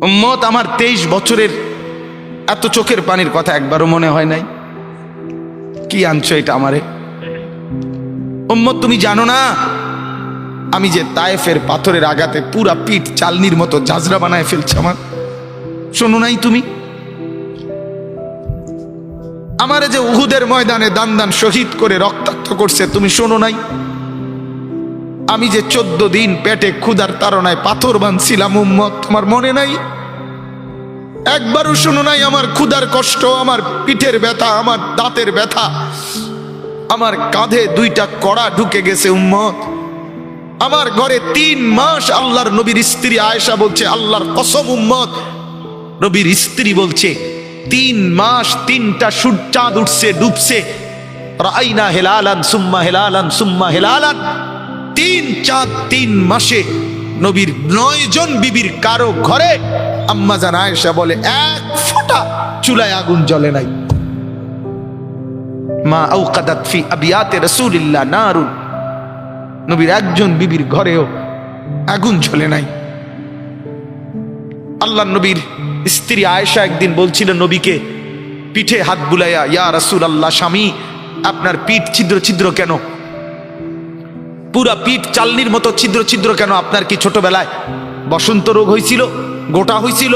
উম্মত, আমার 23 বছরের এত চোখের পানির কথা একবারও মনে হয় নাই? কি আনছো এটা আমারে? উম্মত, তুমি জানো না আমি যে তায়েফের পাথরের আঘাতে পুরা পিঠ চালনির মতো জাজরা বানায় ফেলছে আমার? শোনো নাই তুমি? আমারে যে উহুদের ময়দানে দান দান শহীদ করে রক্তাক্ত করছে, তুমি শোনো নাই? আমি যে 14 দিন পেটে ক্ষুধার তাড়নায় পাথর বাঁধছিলাম, উম্মত, তোমার মনে নাই? একবারও শোনো নাই আমার ক্ষুধার কষ্ট, আমার পিঠের ব্যথা, আমার দাঁতের ব্যথা, আমার কাঁধে 2টা কড়া ঢুকে গেছে? উম্মত, আমার ঘরে 3 মাস আল্লাহর নবীর স্ত্রী আয়েশা বলছে, আল্লাহর কসম উম্মত, নবীর স্ত্রী বলছে 3 মাস 3টা চাঁদ উঠছে ডুবছে, রাইনা হেলালান সুম্মা হেলালান সুম্মা হেলালান, 3 চাঁদ 3 মাসে নবীর 9 জন বিবির কারো ঘরে আম্মা জান আয়েশা বলে 1 ফোঁটা চুলায় আগুন জ্বলে নাই। মা আওকাদাত ফি আবিয়াতে রাসূলিল্লাহ নারুন, নবীর একজন বিবির ঘরেও আগুন জ্বলে নাই। আল্লাহ নবীর স্ত্রী আয়েশা একদিন বলছিল নবীকে, পিঠে হাত বুলাইয়া, ইয়া রাসূলুল্লাহ, স্বামী আপনার পিঠ ছিদ্র ছিদ্র কেন? পুরা পিঠ চালনির মতো ছিদ্র ছিদ্র কেন? আপনার কি ছোটবেলায় বসন্ত রোগ হয়েছিল, গোটা হয়েছিল?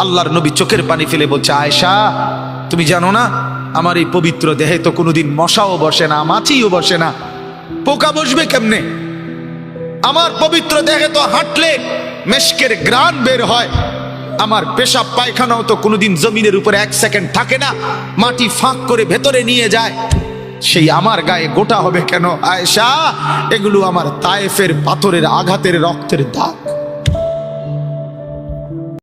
আল্লাহর নবী চোখের পানি ফেলে বলছে, আয়েশা তুমি জানো না আমার এই পবিত্র দেহে তো কোনোদিন মশাও বসে না, মাছিও বসে না, পোকা বসবে কেমনে? আমার পবিত্র দেহে তো হাঁটলে মেশকের গ্রান বের হয়, আমার পেশাব পায়খানাও তো কোনোদিন জমিনের উপরে 1 সেকেন্ড থাকে না, মাটি ফাঁক করে ভেতরে নিয়ে যায়, সেই আমার গায়ে গোটা হবে কেন? আয়েশা, এগুলো আমার তায়েফের পাথরের আঘাতের রক্তের দাগ।